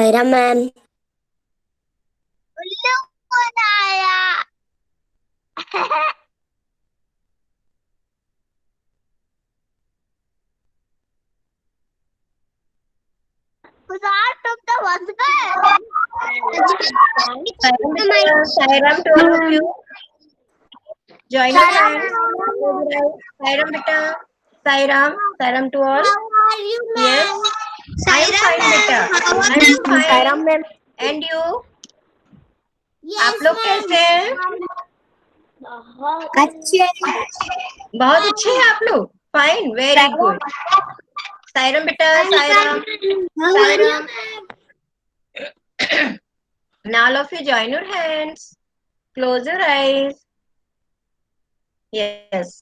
Saira ma'am. उल्लू कौन आया? खुदार तुम तो बच गए। Sairam to all of you. Join your hands. Sairam beta. Sairam to all. How are you, Yes. ma'am? I am fine beta. I am Saira fine. Ma'am. And you? Yes, आप लोग ma'am. कैसे हैं? अच्छे। बहुत अच्छे हैं आप लोग. Fine. Very good. Sairam beta. Sairam. How are you, Sairam. ma'am? Now all of you join your hands. Close your eyes. Yes.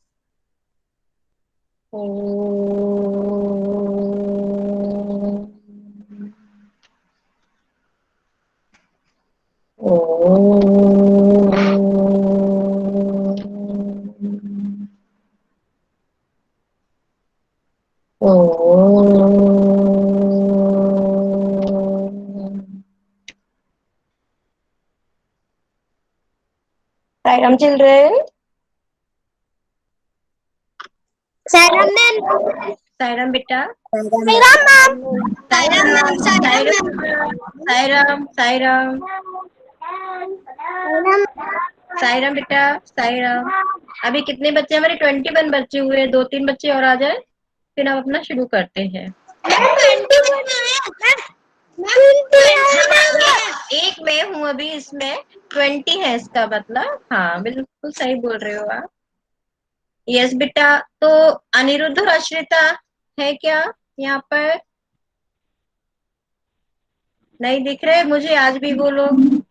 Sairam children. Sairam ma'am. Sairam beta. Sairam ma'am. Sairam ma'am. Sairam. सायरम बेटा. सायरम. अभी कितने बच्चे हमारे 21 बच्चे हुए. 2-3 बच्चे और आ जाए फिर हम अपना शुरू करते हैं. एक मैं हूँ अभी इसमें. 20 है इसका मतलब. हाँ बिल्कुल सही बोल रहे हो आप. यस बेटा. तो अनिरुद्ध और अश्रिता है क्या यहाँ पर? नहीं दिख रहे मुझे आज भी वो लोग,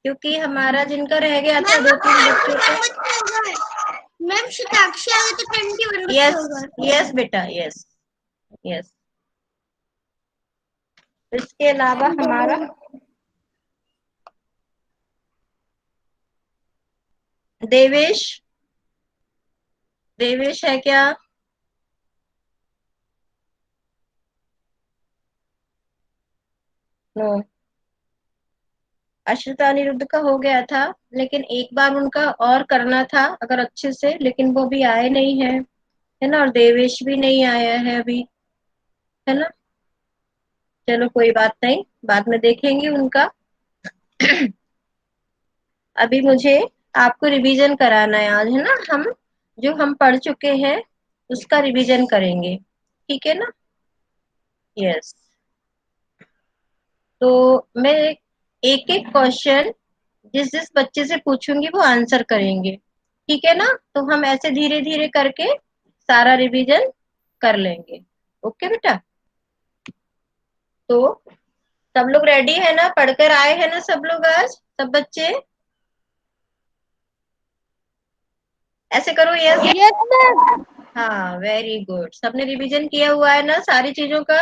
क्योंकि हमारा जिनका रह गया था 2-3 बच्चों का. मैम शताक्षी आ गई तो 21 बच्चे यस हो गए. यस बेटा. Yes yes. इसके अलावा हमारा देवेश. देवेश है क्या? नो. अश्रिता अनिरुद्ध का हो गया था, लेकिन एक बार उनका और करना था अगर अच्छे से, लेकिन वो भी आए नहीं है. है ना. और देवेश भी नहीं आया है अभी. है ना. चलो कोई बात नहीं, बाद में देखेंगे उनका. अभी मुझे आपको रिवीजन कराना है आज. है ना. हम जो हम पढ़ चुके हैं उसका रिवीजन करेंगे. ठीक है ना. यस. तो मैं एक एक क्वेश्चन जिस जिस बच्चे से पूछूंगी वो आंसर करेंगे. ठीक है ना. तो हम ऐसे धीरे धीरे करके सारा रिवीजन कर लेंगे. ओके बेटा. तो सब लोग रेडी है ना? पढ़कर आए हैं ना सब लोग आज? सब बच्चे ऐसे करो. यस. हाँ वेरी गुड. सबने रिवीजन किया हुआ है ना सारी चीजों का?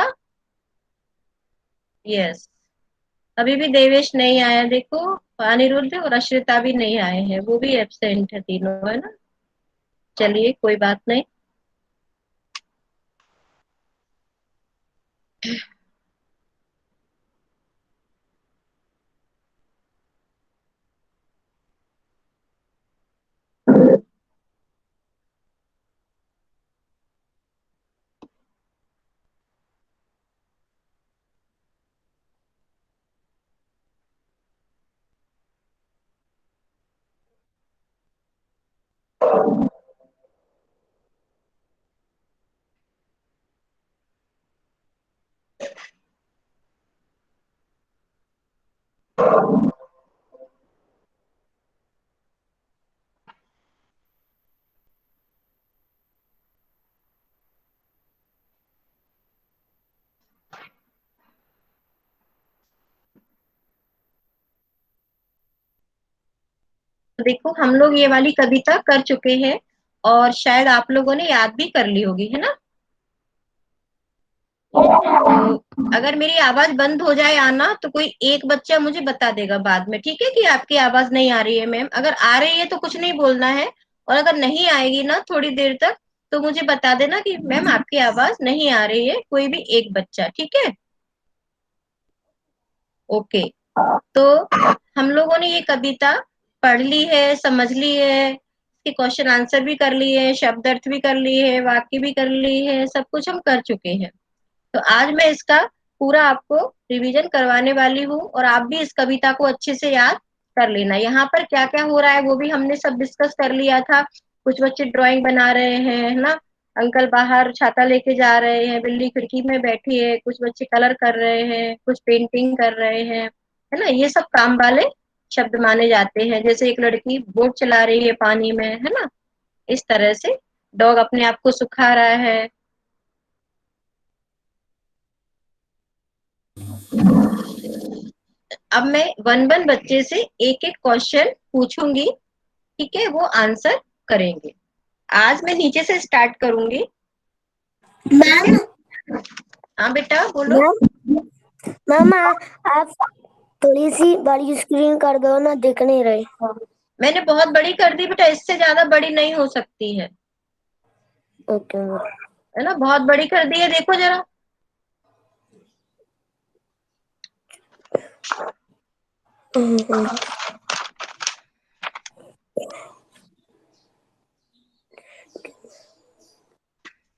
यस. अभी भी देवेश नहीं आया देखो. अनिरुद्ध और अश्रिता भी नहीं आए हैं, वो भी एब्सेंट है तीनों. है ना. चलिए कोई बात नहीं. देखो हम लोग ये वाली कविता कर चुके हैं और शायद आप लोगों ने याद भी कर ली होगी. है ना. तो अगर मेरी आवाज बंद हो जाए आना तो कोई एक बच्चा मुझे बता देगा बाद में. ठीक है कि आपकी आवाज नहीं आ रही है मैम. अगर आ रही है तो कुछ नहीं बोलना है, और अगर नहीं आएगी ना थोड़ी देर तक तो मुझे बता देना कि मैम आपकी आवाज नहीं आ रही है. कोई भी एक बच्चा. ठीक है. ओके, तो हम लोगों ने ये कविता पढ़ ली है, समझ ली है, इसके क्वेश्चन आंसर भी कर लिए हैं, शब्द अर्थ भी कर लिए हैं, वाक्य भी कर लिए हैं, सब कुछ हम कर चुके हैं। तो आज मैं इसका पूरा आपको रिवीजन करवाने वाली हूँ और आप भी इस कविता को अच्छे से याद कर लेना। यहाँ पर क्या क्या हो रहा है वो भी हमने सब डिस्कस कर लिया था। कुछ बच्चे ड्राइंग बना रहे हैं, है ना, अंकल बाहर छाता लेके जा रहे हैं, बिल्ली खिड़की में बैठी है, कुछ बच्चे कलर कर रहे हैं, कुछ पेंटिंग कर रहे हैं, है ना, ये सब काम वाले शब्द माने जाते हैं। जैसे एक लड़की बोट चला रही है पानी में, है ना, इस तरह से डॉग अपने आप को सुखा रहा है। अब मैं वन वन बच्चे से एक एक क्वेश्चन पूछूंगी, ठीक है, वो आंसर करेंगे। आज मैं नीचे से स्टार्ट करूंगी। मैम हाँ बेटा बोलो। मैम आप थोड़ी सी बड़ी स्क्रीन कर दो ना, दिख नहीं रही। मैंने बहुत बड़ी कर दी बेटा, इससे ज्यादा बड़ी नहीं हो सकती है, ओके। है ना, बहुत बड़ी कर दी है, देखो जरा।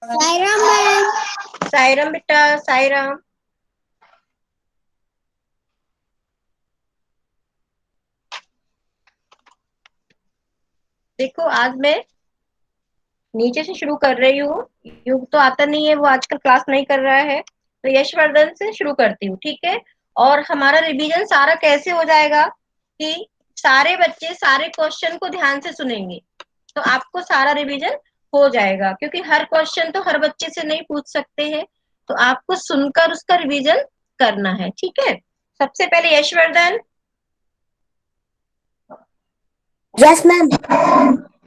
सायरा मैम। साईराम बेटा, साईराम। देखो आज मैं नीचे से शुरू कर रही हूँ। युग तो आता नहीं है, वो आजकल क्लास नहीं कर रहा है, तो यशवर्धन से शुरू करती हूँ, ठीक है। और हमारा रिवीजन सारा कैसे हो जाएगा कि सारे बच्चे सारे क्वेश्चन को ध्यान से सुनेंगे, तो आपको सारा रिवीजन हो जाएगा, क्योंकि हर क्वेश्चन तो हर बच्चे से नहीं पूछ सकते हैं, तो आपको सुनकर उसका रिवीजन करना है, ठीक है। सबसे पहले यशवर्धन। Yes ma'am.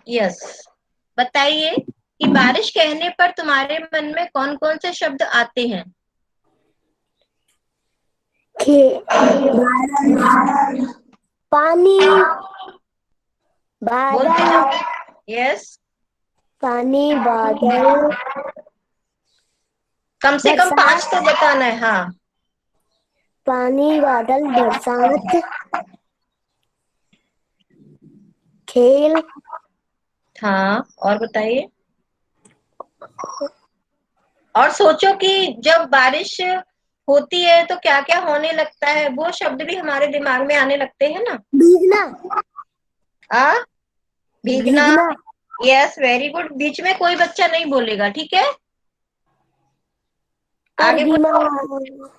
यस, बताइए कि बारिश कहने पर तुम्हारे मन में कौन कौन से शब्द आते हैं। पानी, बोल बादल, यस, पानी, बादल, कम से कम 5 बरसात, तो बताना है। हाँ, पानी, बादल, बरसात, खेल। हाँ, और बताइए। और सोचो कि जब बारिश होती है तो क्या क्या होने लगता है, वो शब्द भी हमारे दिमाग में आने लगते हैं ना। भीगना, आ भीगना। भीगना। Yes, very good. बीच में कोई बच्चा नहीं बोलेगा, ठीक है। और आगे बीमार, बोलो,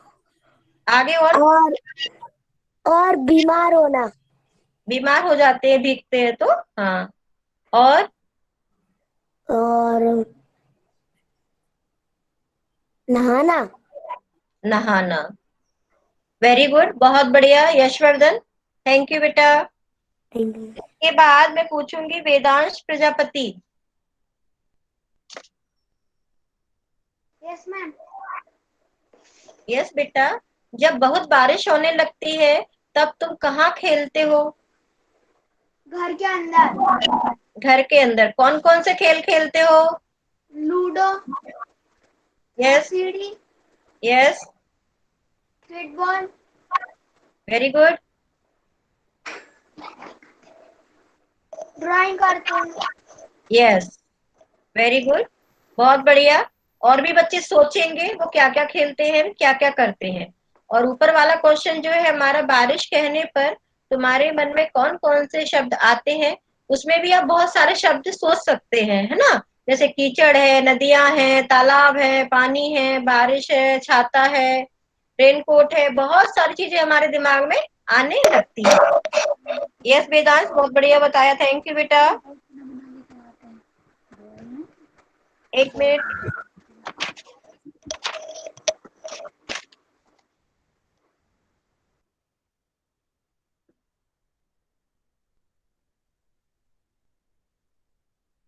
आगे। और बीमार होना। बीमार हो जाते हैं भीगते हैं तो। हाँ, और और नहाना। नहाना। वेरी गुड, बहुत बढ़िया यशवर्धन, थैंक यू बेटा। के बाद मैं पूछूंगी Vedansh Prajapati. Yes ma'am. Yes बेटा, जब बहुत बारिश होने लगती है तब तुम कहाँ खेलते हो। घर के अंदर। घर के अंदर कौन कौन से खेल खेलते हो। लूडो, यस, सीढ़ी, yes, football, very good, drawing करते हैं। यस, वेरी गुड, बहुत बढ़िया। और भी बच्चे सोचेंगे वो क्या क्या खेलते हैं, क्या क्या करते हैं। और ऊपर वाला क्वेश्चन जो है हमारा, बारिश कहने पर तुम्हारे मन में कौन कौन से शब्द आते हैं, उसमें भी आप बहुत सारे शब्द सोच सकते हैं, है ना। जैसे कीचड़ है, नदियां हैं, तालाब है, पानी है, बारिश है, छाता है, रेनकोट है, बहुत सारी चीजें हमारे दिमाग में आने लगती है। यस वेदांश, बहुत बढ़िया बताया, थैंक यू बेटा। एक मिनट।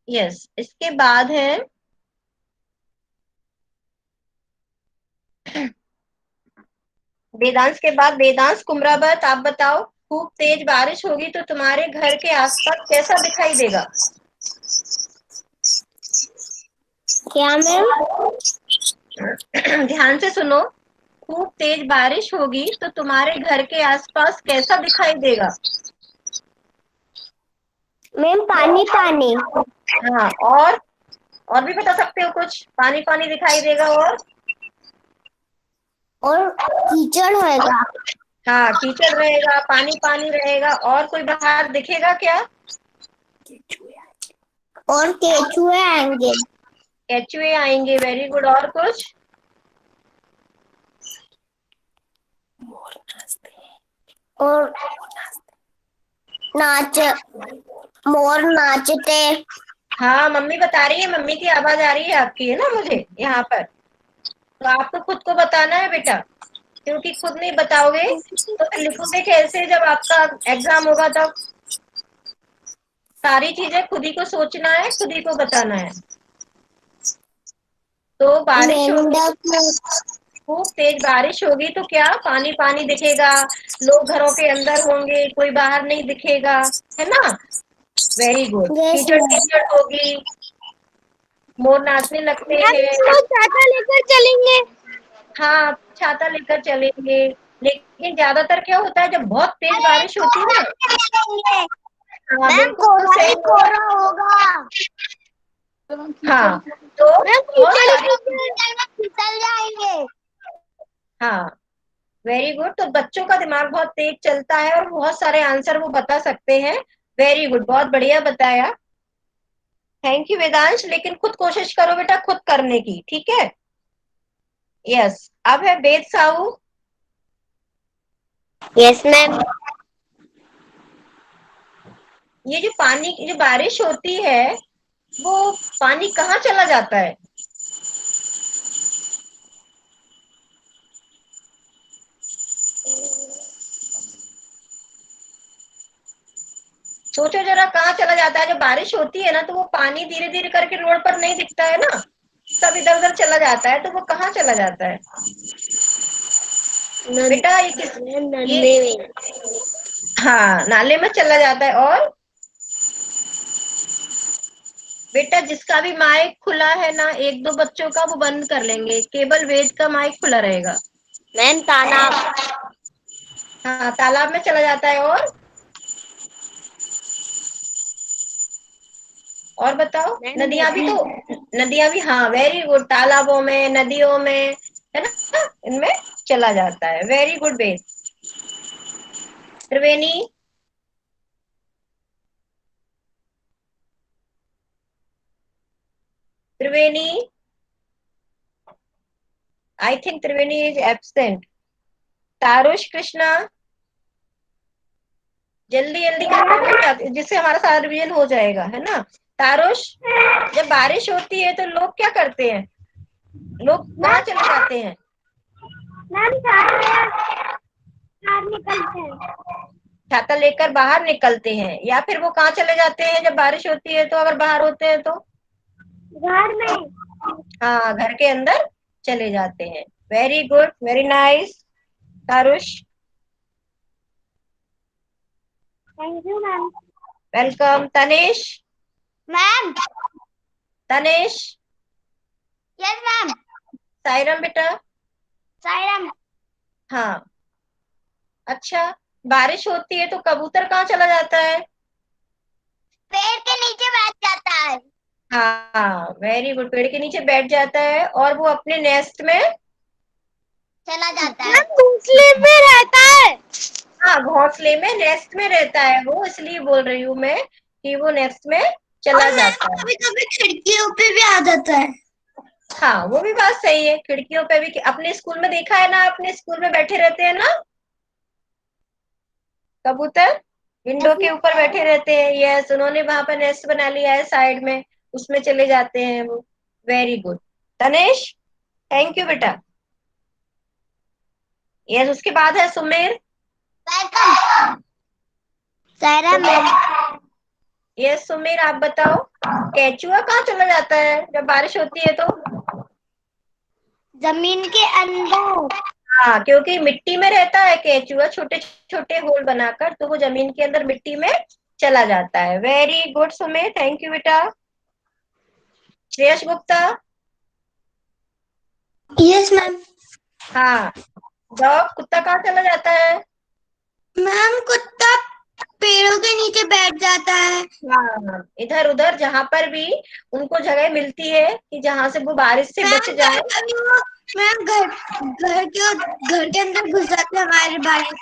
यस, इसके बाद है वेदांश के बाद वेदांश कुमरावत, आप बताओ, खूब तेज बारिश होगी तो तुम्हारे घर के आसपास कैसा दिखाई देगा। क्या मैम? ध्यान से सुनो। खूब तेज बारिश होगी तो तुम्हारे घर के आसपास कैसा दिखाई देगा? मैम पानी पानी। हाँ, और भी बता सकते हो कुछ? पानी पानी दिखाई देगा और कीचड़ होएगा। हाँ, कीचड़ रहेगा, पानी पानी रहेगा, और कोई बाहर दिखेगा क्या? और केचुए आएंगे। केचुए आएंगे, वेरी गुड। और कुछ? और नाच मोर नाचते। हाँ, मम्मी बता रही है, मम्मी की आवाज आ रही है आपकी, है ना, मुझे यहाँ पर। तो आपको खुद को बताना है बेटा, क्योंकि खुद नहीं बताओगे तो फिर लिखोगे कैसे जब आपका एग्जाम होगा तब? सारी चीजें खुद ही को सोचना है, खुद ही को बताना है। तो बारिश होगी, मेंढक। खूब तेज बारिश होगी तो क्या पानी पानी दिखेगा, लोग घरों के अंदर होंगे, कोई बाहर नहीं दिखेगा, है ना? Very good. यस कीचड़ मैम। कीचड़ होगी, मोर नाचने लगते मैम हैं। हम लोग छाता लेकर चलेंगे। हाँ, छाता लेकर चलेंगे, लेकिन ज्यादातर क्या होता है जब बहुत तेज बारिश होती है ना। हाँ, मैम बिल्कुल कोहरा ही सही बोला। कोहरा होगा। हाँ, तो मैम बहुत कीचड़ सारी, फिसल जाएंगे। हाँ, वेरी गुड। तो बच्चों का दिमाग बहुत तेज चलता है और बहुत सारे आंसर वो बता सकते हैं। वेरी गुड, बहुत बढ़िया बताया। थैंक यू वेदांश, लेकिन खुद कोशिश करो बेटा, खुद करने की, ठीक है? यस। अब है वेद साहू। Yes ma'am. ये जो पानी की जो बारिश होती है, वो पानी कहाँ चला जाता है? सोचो जरा, कहाँ चला जाता है? जब बारिश होती है ना तो वो पानी धीरे धीरे करके रोड पर नहीं दिखता है ना, सब इधर उधर चला जाता है, तो वो कहाँ चला जाता है बेटा? ये नन्हे में। हाँ, नाले में चला जाता है। और बेटा जिसका भी माइक खुला है ना, एक दो बच्चों का वो बंद कर लेंगे, केवल वेद का माइक खुला रहेगा। मैम तालाब। हाँ, तालाब में चला जाता है। और बताओ? मैम नदियां भी नदी। तो, नदियां भी, हाँ, वेरी गुड, तालाबों में, नदियों में, है ना, इनमें चला जाता है। वेरी गुड बेस। Triveni. Triveni, I think Triveni is absent. Tarush Krishna, जल्दी जल्दी करो बेटा, जिससे हमारा सारा रिवीजन हो जाएगा, है ना? तारुष, जब बारिश होती है तो लोग क्या करते हैं? लोग कहाँ चले जाते हैं? मैम बाहर निकलते हैं। छाता लेकर बाहर निकलते हैं, या फिर वो कहाँ चले जाते हैं जब बारिश होती है तो, अगर बाहर होते हैं तो? घर में। हाँ, घर के अंदर चले जाते हैं। Very good, very nice Tarush. Thank you ma'am. Welcome Tanish. Ma'am. Tanish. Yes ma'am. Sairam बेटा। सायरम। हाँ, अच्छा, बारिश होती है तो कबूतर कहाँ चला जाता है? पेड़ के नीचे बैठ जाता है। हाँ, वेरी गुड, पेड़ के नीचे बैठ जाता है और वो अपने नेस्ट में चला जाता है। मैम घोंसले में रहता है। हाँ, घोंसले में, नेस्ट में रहता है वो, इसलिए बोल रही हूँ मैं कि वो नेस्ट में चला और मैम जाता है। कभी कभी खिड़कियों पे भी आ जाता है। हाँ, वो भी बात सही है, खिड़कियों पे भी। अपने स्कूल में देखा है ना, अपने स्कूल में बैठे रहते हैं ना कबूतर, विंडो के ऊपर बैठे रहते हैं। यस, उन्होंने वहां पर नेस्ट बना लिया है साइड में, उसमें चले जाते हैं वो। Very good Tanesh, thank you बेटा। यस, उसके बाद है Sumer. Welcome. Saira ma'am. Yes Sumer, आप बताओ, केचुआ कहाँ चला जाता है जब बारिश होती है तो? जमीन के अंदर। हाँ, क्योंकि मिट्टी में रहता है केचुआ, छोटे छोटे होल बनाकर, तो वो जमीन के अंदर मिट्टी में चला जाता है। Very good Sumer, thank you बेटा। श्रेयस गुप्ता। Yes ma'am. हाँ, डॉग कुत्ता कहाँ चला जाता है? मैम कुत्ता पेड़ों के नीचे बैठ जाता है। हाँ, इधर उधर जहां पर भी उनको जगह मिलती है कि जहां से वो बारिश से बच मैम जाए। अभी वो मैम घर के अंदर घुस जाते हैं हमारे बारिश।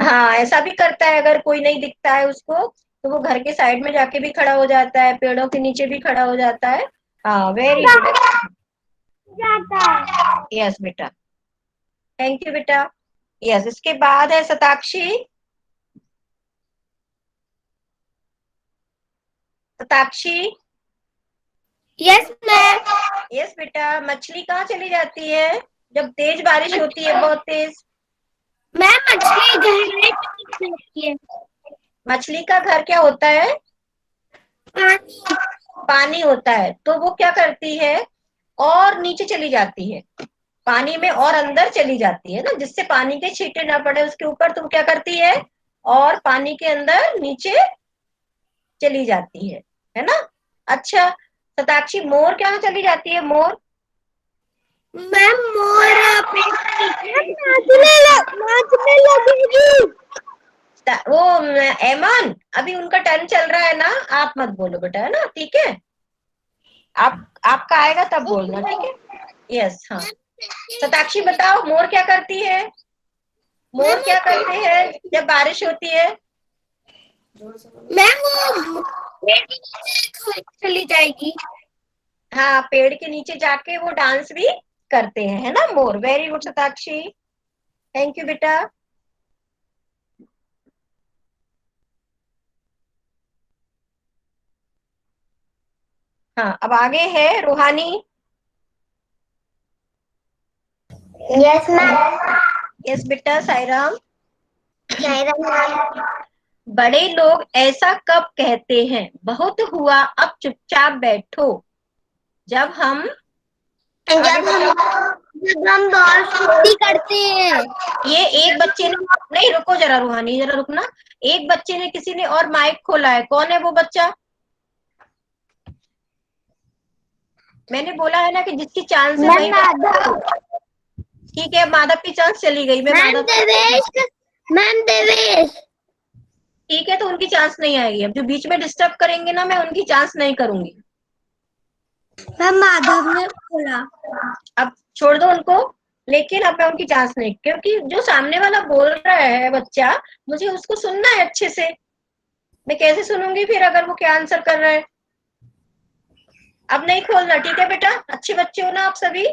हाँ, ऐसा भी करता है, अगर कोई नहीं दिखता है उसको तो वो घर के साइड में जाके भी खड़ा हो जाता है, पेड़ों के नीचे भी खड़ा हो जाता है। हाँ, वेरी गुड। जाता है। यस बेटा, थैंक यू बेटा। यस, इसके बाद है Shatakshi. Shatakshi. Yes ma'am. Yes बेटा, मछली कहाँ चली जाती है जब तेज बारिश होती है, बहुत तेज? मैम मछली गहराई में जाती है। मछली का घर क्या होता है? पानी। पानी होता है, तो वो क्या करती है, और नीचे चली जाती है पानी में, और अंदर चली जाती है ना, जिससे पानी के छींटे ना पड़े उसके ऊपर, तो वो क्या करती है, और पानी के अंदर नीचे चली जाती है ना। अच्छा शताक्षी, मोर कहाँ चली जाती है, मोर? मैम मोर नाचने लगेगी। वो ऐमान, अभी उनका टर्न चल रहा है ना, आप मत बोलो बेटा, है ना, ठीक है। आपका आएगा तब बोलना, ठीक है। यस, हाँ। शताक्षी बताओ, मोर क्या करती है? मोर क्या करते हैं जब बारिश होती है? मैम वो पेड़ के नीचे चली जाएगी। हाँ, पेड़ के नीचे जाके वो डांस भी करते हैं, है ना, मोर। Very good Shatakshi, thank you बेटा। हाँ, अब आगे है रूहानी। Yes ma'am. यस बेटा, साईराम। मैम बड़े लोग ऐसा कब कहते हैं, बहुत हुआ अब चुपचाप बैठो? जब हम आगे बताओ। जब हम बहुत छोटी करते हैं। ये एक बच्चे ने, नहीं रुको जरा रूहानी, जरा रुकना। एक बच्चे ने, किसी ने और माइक खोला है, कौन है वो बच्चा? मैंने बोला है ना कि जिसकी चांस है वही बच्चा। ठीक है, माधव की चांस चली गई, मैं मैम माधव देवेश। मैम देवेश। ठीक है, तो उनकी चांस नहीं आएगी। अब जो बीच में डिस्टर्ब करेंगे ना, मैं उनकी चांस नहीं करूंगी। मैम माधव ने खोला। अब छोड़ दो उनको, लेकिन अब मैं उनकी चांस नहीं, क्योंकि जो सामने वाला बोल रहा है बच्चा, मुझे उसको सुनना है अच्छे से। मैं कैसे सुनूंगी फिर अगर वो क्या आंसर कर रहा है? अब नहीं खोलना, ठीक है बेटा, अच्छे बच्चे हो ना आप सभी।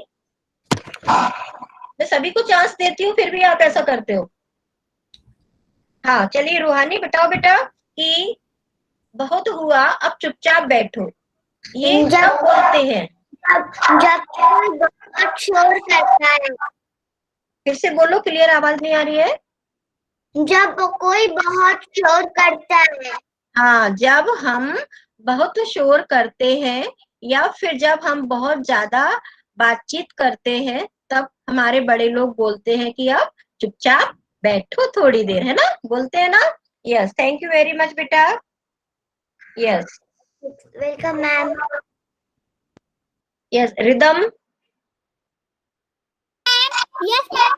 मैं सभी को चांस देती हूँ, फिर भी आप ऐसा करते हो। हाँ, चलिए रूहानी बताओ बेटा कि बहुत हुआ अब चुपचाप बैठो, ये जब कब बोलते हैं? जब कोई बहुत शोर करता है। फिर से बोलो, क्लियर आवाज नहीं आ रही है। जब कोई बहुत शोर करता है। हाँ, जब हम बहुत शोर करते हैं, या फिर जब हम बहुत ज्यादा बातचीत करते हैं, तब हमारे बड़े लोग बोलते हैं कि अब चुपचाप बैठो थोड़ी देर, है ना, बोलते हैं ना। Yes, thank you very much बेटा। Yes. Welcome ma'am. Yes, Ridham yes ma'am.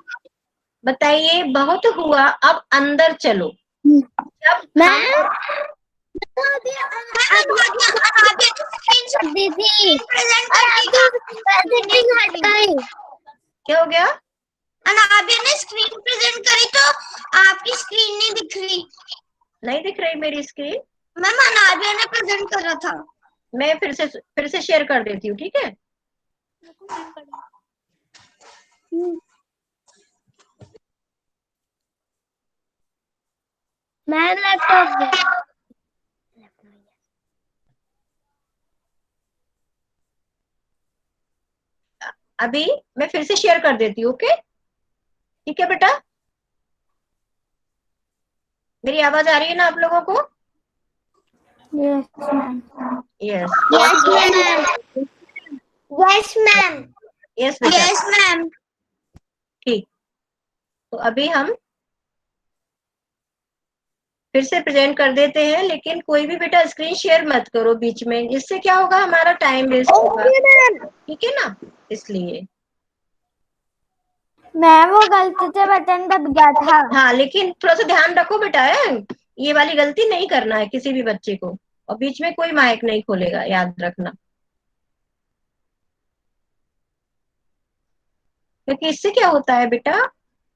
बताइए, बहुत हुआ अब अंदर चलो। जब हम मैम दीदी प्रेजेंटिंग हट गई। क्या हो गया? अनाबिया ने स्क्रीन प्रेजेंट करी तो आपकी स्क्रीन नहीं दिख रही। नहीं दिख रही मेरी स्क्रीन? मैम अनाबिया ने प्रेजेंट करा था। मैं फिर से शेयर कर देती हूँ, ठीक है। मैम लैपटॉप अभी मैं फिर से शेयर कर देती हूँ, ओके, ठीक है बेटा। मेरी आवाज आ रही है ना आप लोगों को? Yes ma'am. Yes. Yes ma'am. Yes ma'am. Yes बेटा, यस मैम। ठीक। तो अभी हम फिर से प्रेजेंट कर देते हैं, लेकिन कोई भी बेटा स्क्रीन शेयर मत करो बीच में, इससे क्या होगा, हमारा टाइम वेस्ट होगा, ओके मैम। ठीक है ना, इसलिए। मैम वो गलती से बटन दब गया था। हाँ, लेकिन थोड़ा सा ध्यान रखो बेटा, ये वाली गलती नहीं करना है किसी भी बच्चे को, और बीच में कोई माइक नहीं खोलेगा, याद रखना, क्योंकि इससे क्या होता है बेटा,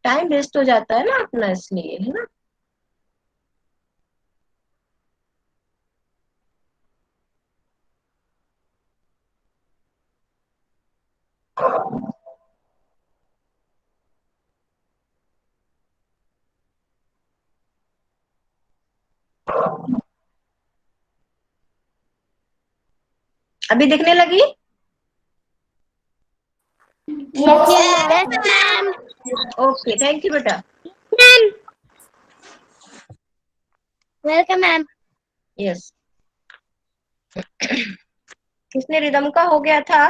टाइम वेस्ट हो जाता है ना अपना, इसलिए, है ना। अभी दिखने लगी? Yes ma'am. Okay, thank you बेटा। Ma'am welcome ma'am. यस, किसने रिदम का हो गया था?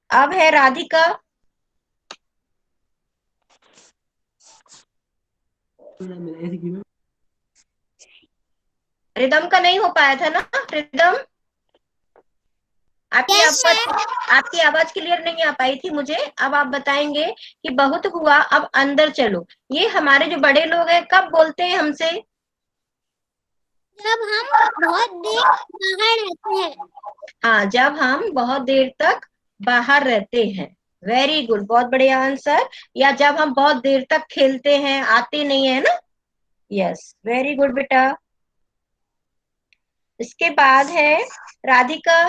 अब है राधिका। रिदम का नहीं हो पाया था ना? रिदम, आपकी आवाज क्लियर नहीं आ पाई थी मुझे। अब आप बताएंगे कि बहुत हुआ, अब अंदर चलो। ये हमारे जो बड़े लोग हैं कब बोलते हैं हमसे? जब हम बहुत देर बाहर रहते हैं। हाँ, जब हम बहुत देर तक बाहर रहते हैं। वेरी गुड, बहुत बढ़िया आंसर। या जब हम बहुत देर तक खेलते हैं, आते नहीं है ना। यस, वेरी गुड बेटा। इसके बाद है Radhika.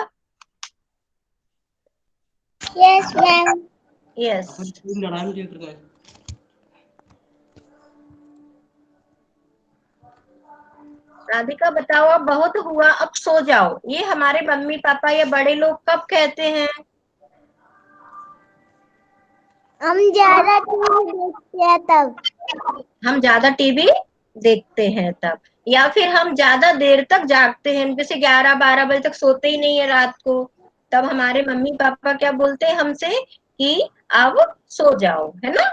Yes ma'am. Yes, Radhika बताओ, अब बहुत हुआ, अब सो जाओ, ये हमारे मम्मी पापा या बड़े लोग कब कहते हैं? हम ज्यादा टीवी देखते हैं तब। हम ज्यादा टीवी देखते हैं तब, या फिर हम ज्यादा देर तक जागते हैं, जैसे 11-12 बजे तक सोते ही नहीं है रात को, तब हमारे मम्मी पापा क्या बोलते हैं हमसे कि अब सो जाओ, है ना।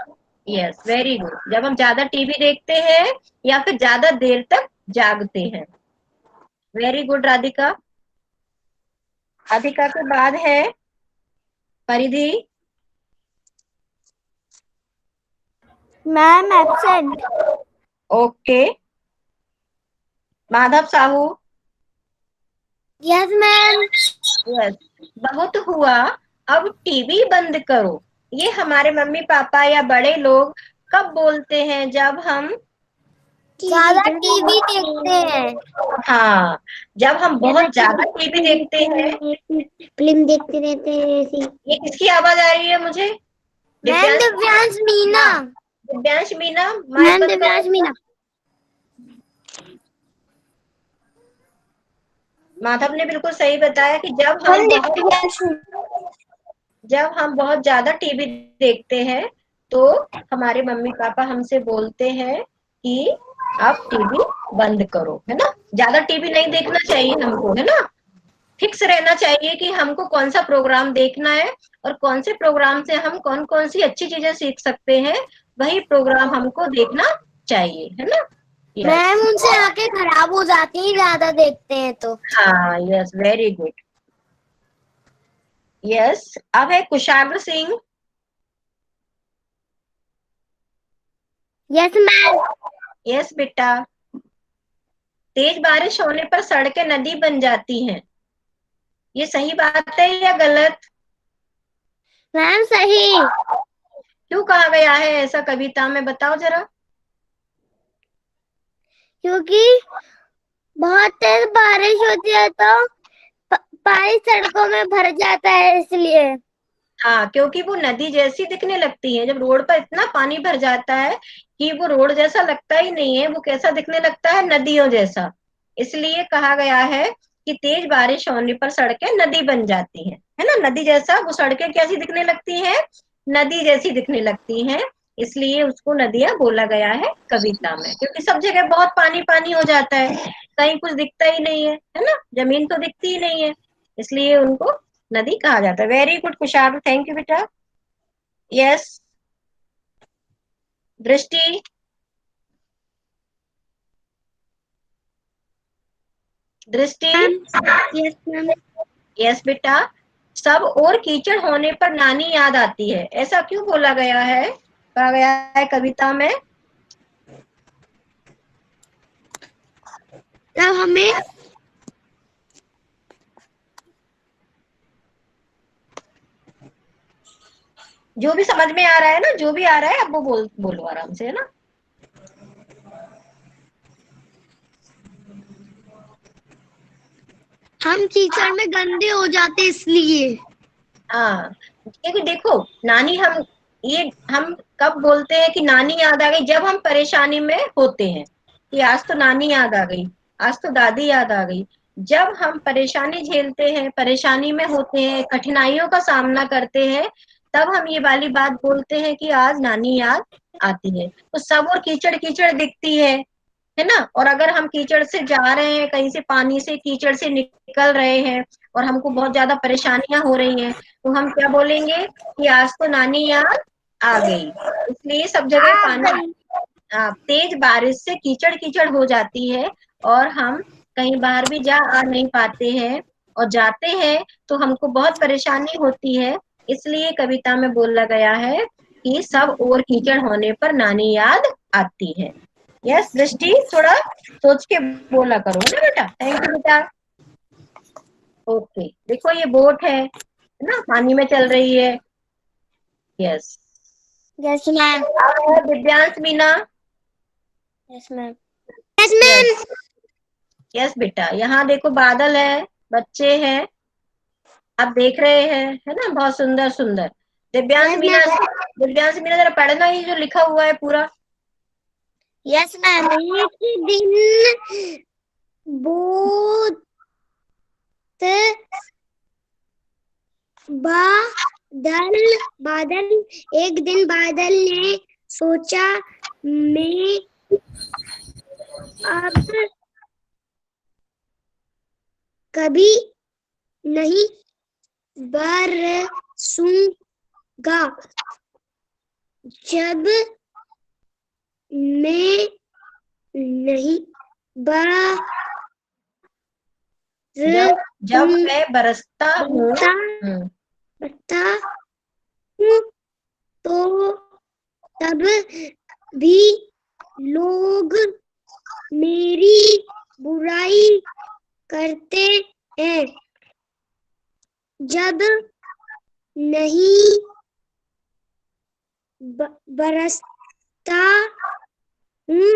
यस, वेरी गुड, जब हम ज्यादा टीवी देखते हैं या फिर ज्यादा देर तक जागते हैं। Very good Radhika. राधिका के बाद है परिधि। Ma'am absent. Okay, Madhav Sahu. Yes ma'am. Yes, बहुत हुआ, अब टीवी बंद करो, ये हमारे मम्मी पापा या बड़े लोग कब बोलते हैं? जब हम ज्यादा टीवी देखते हैं। हाँ, जब हम बहुत ज्यादा टीवी देखते हैं। फिल्म देखते रहते हैं ऐसी। ये किसकी आवाज आ रही है मुझे? मैम दिव्यांश। दिव्यांश मीना। हाँ, दिव्यांश मीना, माइक मैम बंद दिव्यांश करो। मीना। माधव ने बिल्कुल सही बताया कि जब हम बहुत ज्यादा टीवी देखते हैं तो हमारे मम्मी पापा हमसे बोलते हैं कि आप टीवी बंद करो, है ना। ज्यादा टीवी नहीं देखना चाहिए हमको, है ना। फिक्स रहना चाहिए कि हमको कौन सा प्रोग्राम देखना है, और कौन से प्रोग्राम से हम कौन कौन सी अच्छी चीजें सीख सकते हैं, वही प्रोग्राम हमको देखना चाहिए, है ना। यस, मैम उनसे आंखें खराब हो जाती हैं ज्यादा देखते हैं तो। हाँ, यस, वेरी गुड। यस, अब है Kushagra Singh. Yes ma'am. Yes बेटा, तेज बारिश होने पर सड़कें नदी बन जाती हैं, ये सही बात है या गलत? मैम सही। क्यों कहा गया है ऐसा कविता में, बताओ जरा। क्योंकि बहुत तेज बारिश होती है तो पानी सड़कों में भर जाता है इसलिए। हाँ, क्योंकि वो नदी जैसी दिखने लगती है, जब रोड पर इतना पानी भर जाता है कि वो रोड जैसा लगता ही नहीं है, वो कैसा दिखने लगता है, नदियों जैसा। इसलिए कहा गया है कि तेज बारिश होने पर सड़कें नदी बन जाती हैं, है ना। नदी जैसा वो सड़कें कैसी दिखने लगती हैं? नदी जैसी दिखने लगती हैं, इसलिए उसको नदियां बोला गया है कविता में, क्योंकि सब जगह बहुत पानी पानी हो जाता है, कहीं कुछ दिखता ही नहीं है ना, जमीन तो दिखती ही नहीं है, इसलिए उनको नदी कहा जाता है। Very good Kushal, thank you बेटा। Yes, Drishti. Drishti. Yes ma'am. Yes बेटा, सब और कीचड़ होने पर नानी याद आती है, ऐसा क्यों बोला गया है? कहा गया है कविता में? तब हमें जो भी समझ में आ रहा है ना, जो भी आ रहा है, अब वो बोलो आराम से, है ना? हम कीचड़ में गंदे हो जाते इसलिए। हाँ, क्योंकि देखो नानी, हम कब बोलते हैं कि नानी याद आ गई? जब हम परेशानी में होते हैं कि आज तो नानी याद आ गई, आज तो दादी याद आ गई। जब हम परेशानी झेलते हैं, परेशानी में होते हैं, कठिनाइयों का सामना करते हैं, तब हम ये वाली बात बोलते हैं कि आज नानी याद आती है। तो सब और कीचड़ कीचड़ दिखती है ना? और अगर हम कीचड़ से जा रहे हैं, कहीं से पानी से कीचड़ से निकल रहे हैं और हमको बहुत ज्यादा परेशानियां हो रही हैं, तो हम क्या बोलेंगे कि आज तो नानी याद आ गई। इसलिए सब जगह पानी, तेज बारिश से कीचड़ कीचड़ हो जाती है और हम कहीं बाहर भी जा आ नहीं पाते हैं, और जाते हैं तो हमको बहुत परेशानी होती है। इसलिए कविता में बोला गया है कि सब और कीचड़ होने पर नानी याद आती है। यस दृष्टि, थोड़ा सोच के बोला करो ना बेटा। थैंक यू बेटा। ओके, देखो ये बोट है ना, पानी में चल रही है। Yes. Yes ma'am. Divyansh Meena. Yes ma'am. Yes ma'am. Yes, yes बेटा, यहाँ देखो बादल है, बच्चे हैं, आप देख रहे हैं, है ना? बहुत सुंदर सुंदर। Divyansh yes Meena, ma'am. दिव्यांश मीना जरा पढ़ना, ये जो लिखा हुआ है पूरा। Yes ma'am. एक दिन बहुत बादल एक दिन बादल ने सोचा, मैं अब कभी नहीं बरसूंगा। जब मैं नहीं जब मैं बरसता हूँ, बरसता हूँ तो तब भी लोग मेरी बुराई करते हैं। जब नहीं बरसता हूँ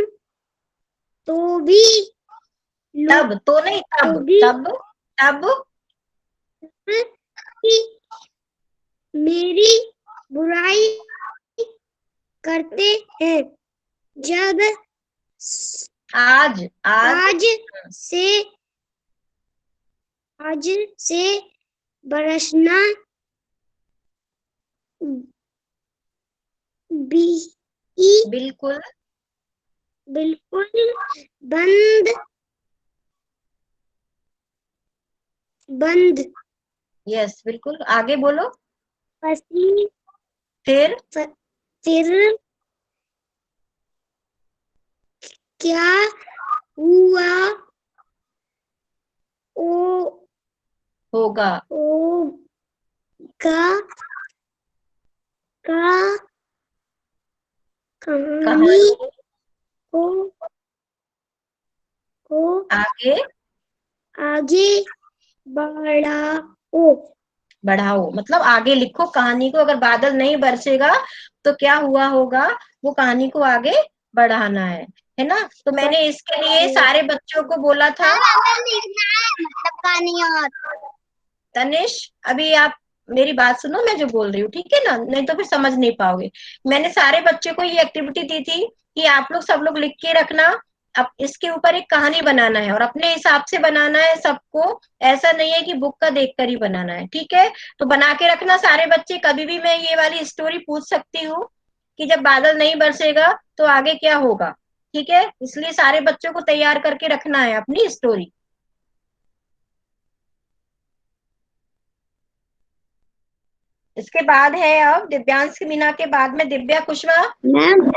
तो भी तब तो नहीं, तब तब तब मेरी बुराई करते हैं। जब आज आज से बरसना बिल्कुल बिल्कुल बंद। यस, बिल्कुल आगे बोलो। फिर फिर क्या हुआ? होगा का कहानी कहानी को आगे बढ़ाओ, मतलब आगे लिखो कहानी को। अगर बादल नहीं बरसेगा तो क्या हुआ होगा, वो कहानी को आगे बढ़ाना है ना? तो मैंने इसके लिए सारे बच्चों को बोला था। मतलब कहानी और तनिष, अभी आप मेरी बात सुनो, मैं जो बोल रही हूँ, ठीक है ना? नहीं तो फिर समझ नहीं पाओगे। मैंने सारे बच्चों को ये एक्टिविटी दी थी कि आप लोग सब लोग लिख के रखना, अब इसके ऊपर एक कहानी बनाना है और अपने हिसाब से बनाना है सबको। ऐसा नहीं है कि बुक का देखकर ही बनाना है, ठीक है? तो बना के रखना सारे बच्चे। कभी भी मैं ये वाली स्टोरी पूछ सकती हूँ कि जब बादल नहीं बरसेगा तो आगे क्या होगा, ठीक है? इसलिए सारे बच्चों को तैयार करके रखना है अपनी स्टोरी। इसके बाद है अब दिव्यांश मीना के बाद में दिव्या कुशवाहा। मैम।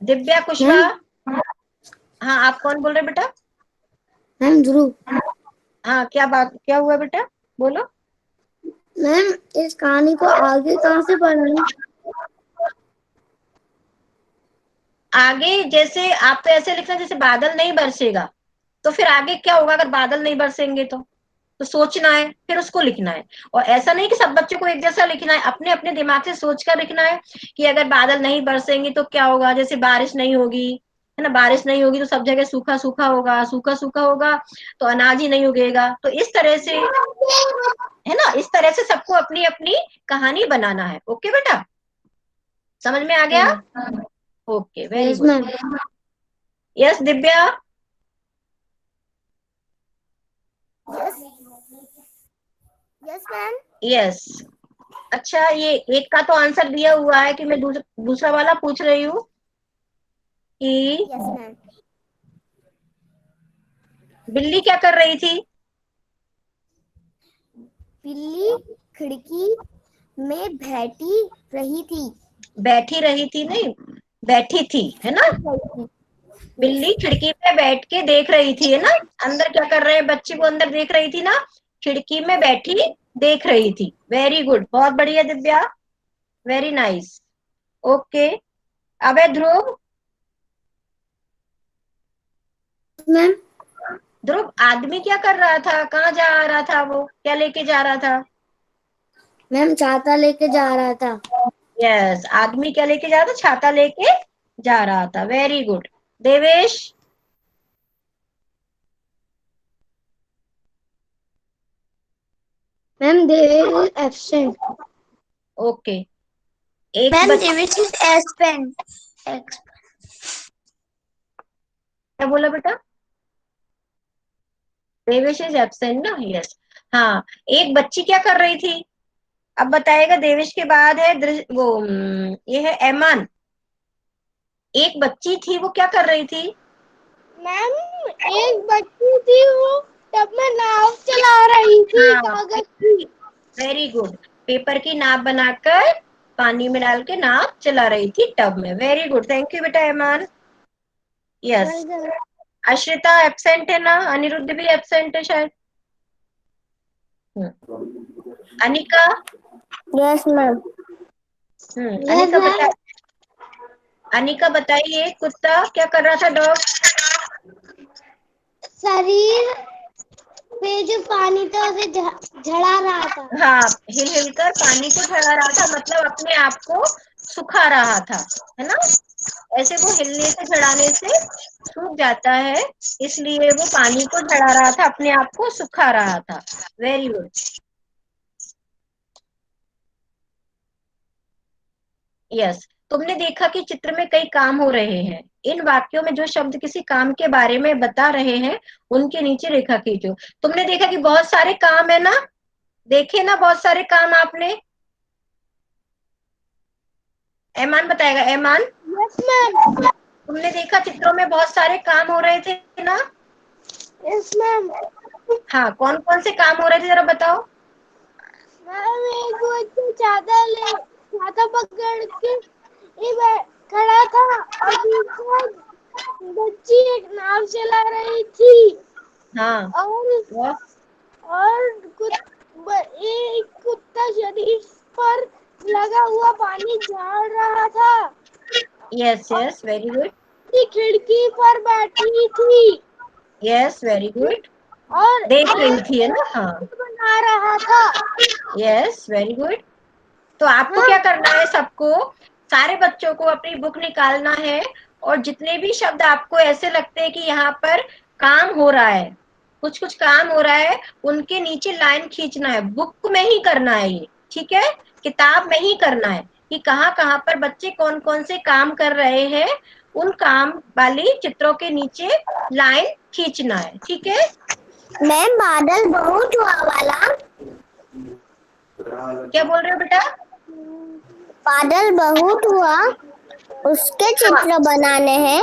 दिव्या कुशवाहा, हाँ आप कौन बोल रहे बेटा? मैम ध्रुव। हाँ, क्या बात, क्या हुआ बेटा, बोलो। मैम इस कहानी को आगे कहाँ से पढ़ना? आगे जैसे आपको ऐसे लिखना जैसे बादल नहीं बरसेगा, तो फिर आगे क्या होगा अगर बादल नहीं बरसेंगे तो सोचना है फिर उसको लिखना है। और ऐसा नहीं कि सब बच्चों को एक जैसा लिखना है, अपने अपने दिमाग से सोच कर लिखना है कि अगर बादल नहीं बरसेंगे तो क्या होगा, जैसे बारिश नहीं होगी, है ना, बारिश नहीं होगी तो सब जगह सूखा सूखा होगा, सूखा सूखा होगा तो अनाज ही नहीं उगेगा। तो इस तरह से, है ना, इस तरह से सबको अपनी अपनी कहानी बनाना है। ओके बेटा, समझ में आ गया? Okay, very yes good. Ma'am. Yes Divya. Yes yes ma'am. Yes. अच्छा, ये एक का तो आंसर दिया हुआ है कि मैं दूसरा वाला पूछ रही हूँ कि यस मैम। बिल्ली क्या कर रही थी? बिल्ली खिड़की में बैठी रही थी। बैठी रही थी नहीं, बैठी थी, है ना। बिल्ली खिड़की पे बैठ के देख रही थी, है ना, अंदर क्या कर रहे हैं बच्चे को अंदर देख रही थी ना, खिड़की में बैठी देख रही थी। वेरी गुड, बहुत बढ़िया दिव्या, वेरी नाइस। ओके, अब है ध्रुव। मैम ध्रुव, आदमी क्या कर रहा था, कहाँ जा रहा था, वो क्या लेके जा रहा था? मैम छाता लेके जा रहा था। यस, आदमी क्या लेके जा रहा था, छाता लेके जा रहा था। Very good. Devesh. Ma'am Devesh is absent. Okay, एक मैम बच्चा देवेश इज एब्सेंट। क्या बोला बेटा? देवेश इज एब्सेंट ना, यस। हाँ, एक बच्ची क्या कर रही थी, अब बताएगा। देवेश के बाद है ये है ऐमान। एक बच्ची थी, वो क्या कर रही थी? मैम एक बच्ची थी, वो तब मैं नाव चला रही थी हाँ, कागज की। वेरी गुड, पेपर की नाव बनाकर पानी में डाल के नाव चला रही थी टब में। वेरी गुड, थैंक यू बेटा ऐमान। यस। अश्रिता एब्सेंट है ना, अनिरुद्ध भी एब्सेंट है शायद। Anika. Yes ma'am. Yes Anika ma'am. बता, अनिका बताइए, कुत्ता क्या कर रहा था, डॉग? शरीर पे जो पानी था उसे झड़ा रहा था। हाँ, हिल हिल कर पानी को झड़ा रहा था, मतलब अपने आप को सुखा रहा था, है ना। ऐसे वो हिलने से झड़ाने से सूख जाता है, इसलिए वो पानी को झड़ा रहा था, अपने आप को सुखा रहा था। Very good. यस, तुमने देखा कि चित्र में कई काम हो रहे हैं। इन वाक्यों में जो शब्द किसी काम के बारे में बता रहे हैं उनके नीचे रेखा खींचो। तुमने देखा कि बहुत सारे काम है ना, देखे ना बहुत सारे काम आपने। ऐमान बताएगा, ऐमान। Yes ma'am. तुमने देखा चित्रों में बहुत सारे काम हो रहे थे ना। Yes ma'am. हाँ, कौन कौन से काम हो रहे थे जरा बताओ। मैम एक बच्चा छाता पकड़ के खड़ा था और दूसरा बच्ची एक नाव चला रही थी। हाँ, और वो एक कुत्ता शरीर पर लगा हुआ पानी झाड़ रहा था यस और यस, वेरी गुड। खिड़की पर बैठी थी यस, वेरी गुड, और देख रही थी, है ना, हाँ। बना रहा था। Yes, very good. तो आपको क्या करना है, सबको, सारे बच्चों को अपनी बुक निकालना है और जितने भी शब्द आपको ऐसे लगते हैं कि यहाँ पर काम हो रहा है, कुछ कुछ काम हो रहा है, उनके नीचे लाइन खींचना है। बुक में ही करना है ये, ठीक है, किताब में ही करना है कि कहाँ कहाँ पर बच्चे कौन कौन से काम कर रहे हैं, उन काम वाली चित्रों के नीचे लाइन खींचना है, ठीक है। मैम बादल बहुत हुआ वाला। क्या बोल रहे हो बेटा? बादल बहुत हुआ, उसके हाँ, चित्र बनाने हैं।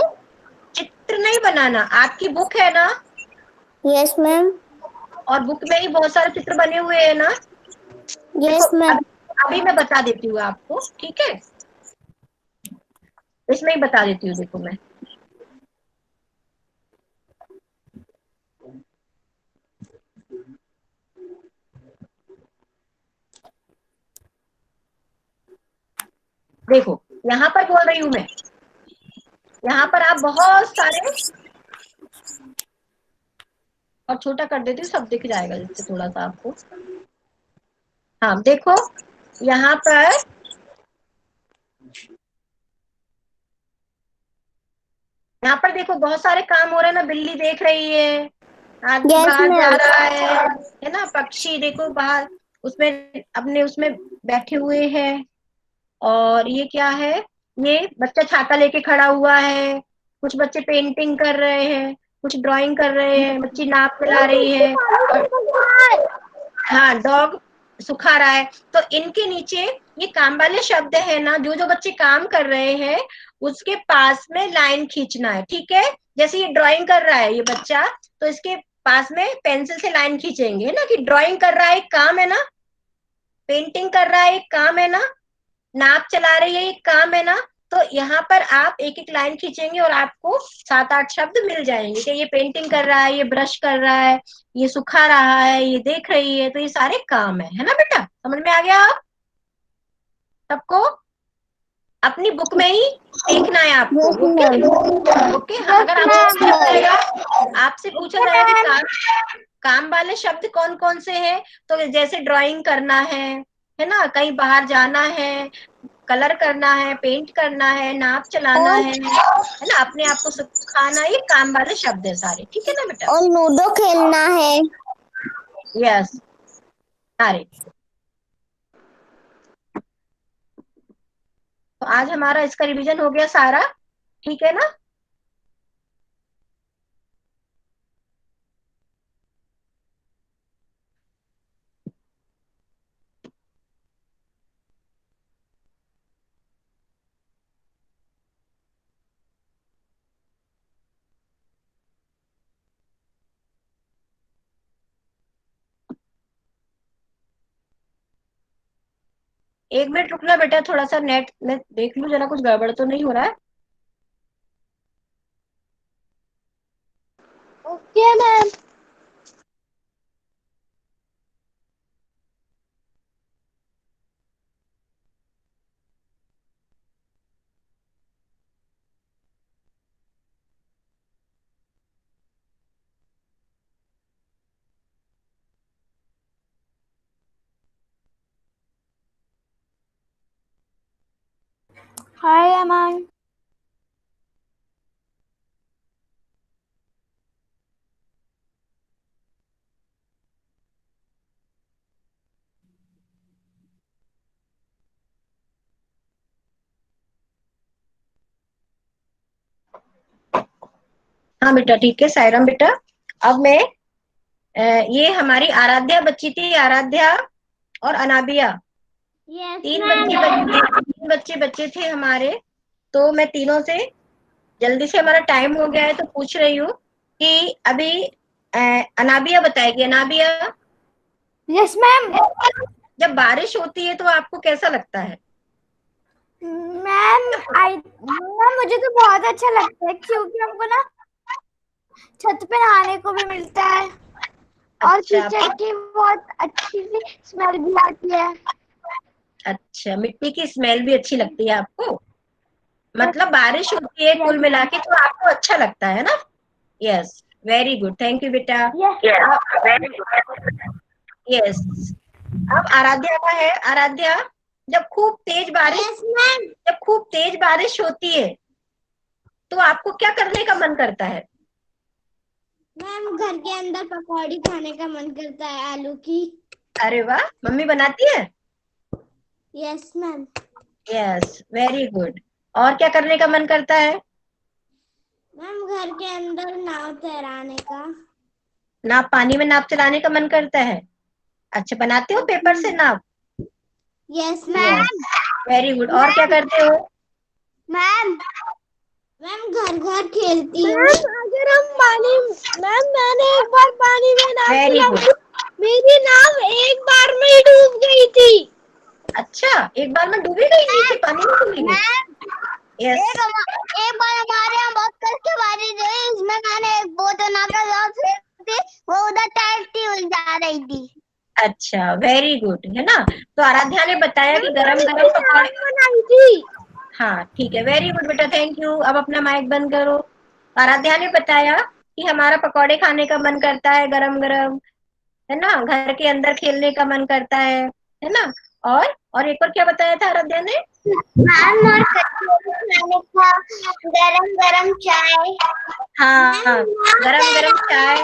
चित्र नहीं बनाना, आपकी बुक है ना, यस मैम। और बुक में ही बहुत सारे चित्र बने हुए हैं ना। देखो, यस मैम। अभी मैं बता देती हूँ आपको, ठीक है, इसमें ही बता देती हूँ, देखो मैं। देखो यहाँ पर बोल रही हूँ मैं, यहाँ पर आप बहुत सारे, और छोटा कर देती हूँ, सब दिख जाएगा जिससे थोड़ा सा आपको। हाँ देखो यहाँ पर, यहाँ पर देखो बहुत सारे काम हो रहे हैं ना, बिल्ली देख रही है, आदमी यस बाहर जा मैम। रहा है ना, पक्षी देखो बाहर उसमें अपने उसमें बैठे हुए हैं। और ये क्या है, ये बच्चा छाता लेके खड़ा हुआ है, कुछ बच्चे पेंटिंग कर रहे हैं, कुछ ड्राइंग कर रहे हैं, बच्ची नाप चला रही है, और हाँ डॉग सुखा रहा है। तो इनके नीचे ये काम वाले शब्द है ना, जो जो बच्चे काम कर रहे हैं उसके पास में लाइन खींचना है, ठीक है। जैसे ये ड्राइंग कर रहा है ये बच्चा, तो इसके पास में पेंसिल से लाइन खींचेंगे ना, कि ड्राइंग कर रहा है एक काम है ना, पेंटिंग कर रहा है एक काम है ना, नाप चला रही है एक काम है ना। तो यहाँ पर आप एक एक लाइन खींचेंगे और आपको 7-8 शब्द मिल जाएंगे कि ये पेंटिंग कर रहा है, ये ब्रश कर रहा है, ये सुखा रहा है, ये देख रही है, तो ये सारे काम है ना बेटा, समझ में आ गया आप सबको? अपनी बुक में ही देखना है आपको, यस ओके मैम। ओके। हाँ, अगर आपसे पूछा जाएगा कि काम वाले शब्द कौन कौन से हैं, तो जैसे ड्राइंग करना है ना, कहीं बाहर जाना है, कलर करना है, पेंट करना है, नाप चलाना है ना, अपने आप को सुखाना, ये काम वाले शब्द है सारे, ठीक है ना बेटा? और लूडो खेलना है। यस सारे। तो आज हमारा इसका रिवीजन हो गया सारा, ठीक है ना? एक मिनट रुकना बेटा, थोड़ा सा नेट में देख लूं जरा, कुछ गड़बड़ तो नहीं हो रहा है। Okay ma'am. हाय अमन। हाँ बेटा ठीक है सायराम बेटा। अब मैं ये हमारी आराध्या बच्ची थी, आराध्या और अनाबिया, यस तीन मैम। बच्चे थे हमारे। तो मैं तीनों से, जल्दी से हमारा टाइम हो गया है तो पूछ रही हूँ कि अभी अनाबिया बताएगी। Anabia, yes ma'am. जब बारिश होती है तो आपको कैसा लगता है? मैम मुझे तो बहुत अच्छा लगता है, क्योंकि हमको ना छत पे नहाने को भी मिलता है और अच्छा कीचड़ की बहुत अच्छी सी स्मेल भी आती है। अच्छा, मिट्टी की स्मेल भी अच्छी लगती है आपको, मतलब बारिश होती है कुल मिला के तो आपको अच्छा लगता है ना? Yes, very good, thank you बेटा। यस, अब आराध्या का है। आराध्या, जब खूब तेज बारिश, यस मैम। जब खूब तेज बारिश होती है तो आपको क्या करने का मन करता है? मैम घर के अंदर पकौड़ी खाने का मन करता है आलू की। अरे वाह, मम्मी बनाती है? Yes ma'am. Yes, very good. और क्या करने का मन करता है? मैम घर के अंदर नाव तैराने का। नाव, पानी में नाव चलाने का मन करता है? अच्छा, बनाते हो पेपर से नाव? Yes yes, ma'am. Very good. और क्या करते हो? मैम मैम घर घर खेलती हूँ। मैम अगर हम पानी, मैम मैंने एक बार पानी में नाव वेरी चलाई, गुड। मेरी नाव एक बार में ही डूब गई थी। अच्छा, एक बार में डूबी गई, नीचे पानी में चली गई? Ma'am yes. एक बार हमारे यहाँ बहुत करके बारिश हुई, इसमें मैंने एक बोट बना कर थी, वो उधर तैरती हुई जा रही थी। अच्छा, वेरी गुड, है ना। तो आराध्या ने बताया कि गरम गरम पकौड़े। बनाई थी। हाँ ठीक है, वेरी गुड बेटा, थैंक यू। अब अपना माइक बंद करो। आराध्या ने बताया कि हमारा पकौड़े खाने का मन करता है गरम गरम, है ना, घर के अंदर खेलने का मन करता है ना। और एक और क्या बताया था आराध्या ने? मैम और कचौड़ी खाने का, गरम गरम चाय। हाँ, गरम गरम चाय।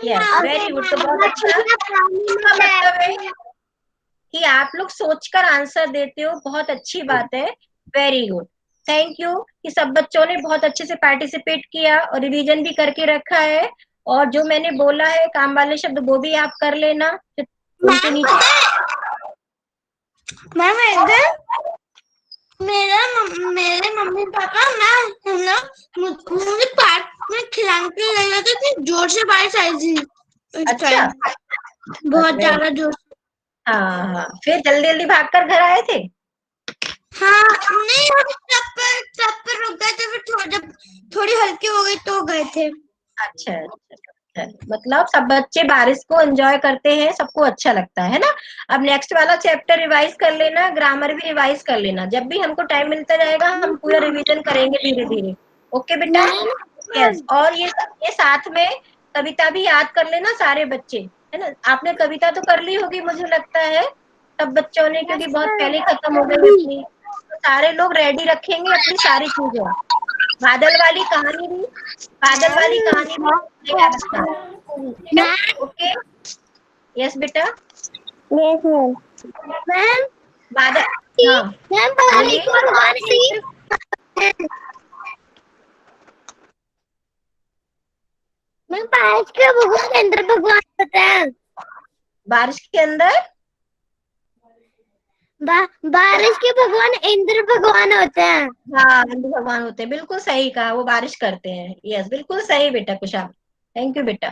यस, वेरी गुड, तो बहुत अच्छा। इसका मतलब है कि आप लोग सोचकर आंसर देते हो, बहुत अच्छी बात है, वेरी गुड, थैंक यू कि सब बच्चों ने बहुत अच्छे से पार्टिसिपेट किया और रिवीजन भी करके रखा है। और जो मैंने बोला है काम वाले शब्द वो भी आप कर लेना उनके नीचे। मैम मेरे मम्मी पापा मैं हम लोग मुझे पार्क में खिलाने के लिए ले जाते थे, जोर से बारिश आई थी उस अच्छा, टाइम, बहुत ज्यादा जोर से। हाँ हाँ, फिर जल्दी जल्दी भागकर घर आए थे। हाँ नहीं, हम सब पर रुक गए थे, फिर जब थोड़ी हल्की हो गई तो गए थे। अच्छा अच्छा, मतलब सब बच्चे बारिश को एंजॉय करते हैं, सबको अच्छा लगता है ना। अब नेक्स्ट वाला चैप्टर रिवाइज कर लेना, ग्रामर भी रिवाइज कर लेना, जब भी हमको टाइम मिलता जाएगा हम पूरा रिवीजन करेंगे धीरे धीरे। ओके बेटा। यस, और ये साथ में कविता भी याद कर लेना सारे बच्चे, है ना। आपने कविता तो कर ली होगी मुझे लगता है सब बच्चों ने, क्योंकि बहुत पहले खत्म हो गई अपनी। तो सारे लोग रेडी रखेंगे अपनी सारी चीजें। बादल वाली कहानी भी, बादल वाली कहानी भी तैयार रखना, ठीक है। ओके, यस बेटा। मैम बादल, हाँ मैम बारिश बोलिए। को भगवान इंद्र, मैम बारिश के भगवान इंद्र भगवान होते हैं। बारिश के अंदर, बारिश के भगवान इंद्र भगवान होते हैं। हाँ हिंदू भगवान होते हैं, बिल्कुल सही कहा, वो बारिश करते हैं। यस, बिल्कुल सही बेटा कुशाल, थैंक यू बेटा।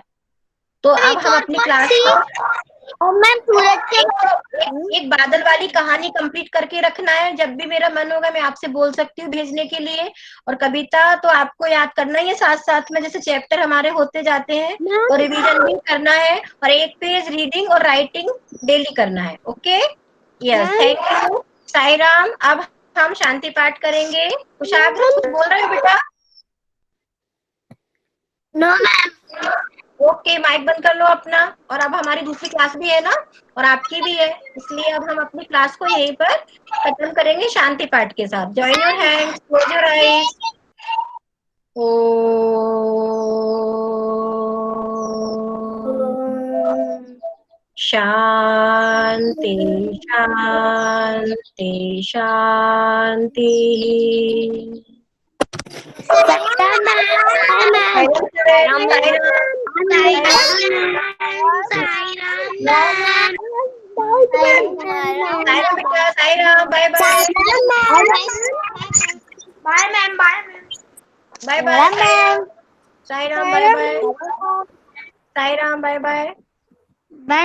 तो अब एक हम और अपनी कौन क्लास सी? को और मैम सूरज के एक बादल वाली कहानी कंप्लीट करके रखना है, जब भी मेरा मन होगा मैं आपसे बोल सकती हूँ भेजने के लिए। और कविता तो आपको याद करना ही है साथ साथ में, जैसे चैप्टर हमारे होते जाते हैं तो रिवीजन भी करना है, और एक पेज रीडिंग और राइटिंग डेली करना है। Okay, yes, thank you. Sai Ram. अब हम शांति पाठ करेंगे। कुशाग्र कुछ बोल रहे हो बेटा? No ma'am. ओके, माइक बंद कर लो अपना। और अब हमारी दूसरी क्लास भी है ना, और आपकी भी है, इसलिए अब हम अपनी क्लास को यहीं पर खत्म करेंगे शांति पाठ के साथ। Join your hands, close your eyes. ओ शांति शांति शांति। Sai Ram, bye bye. Bye ma'am, bye ma'am, bye bye Sai Ram, Sai Ram bye bye, Sai Ram bye bye.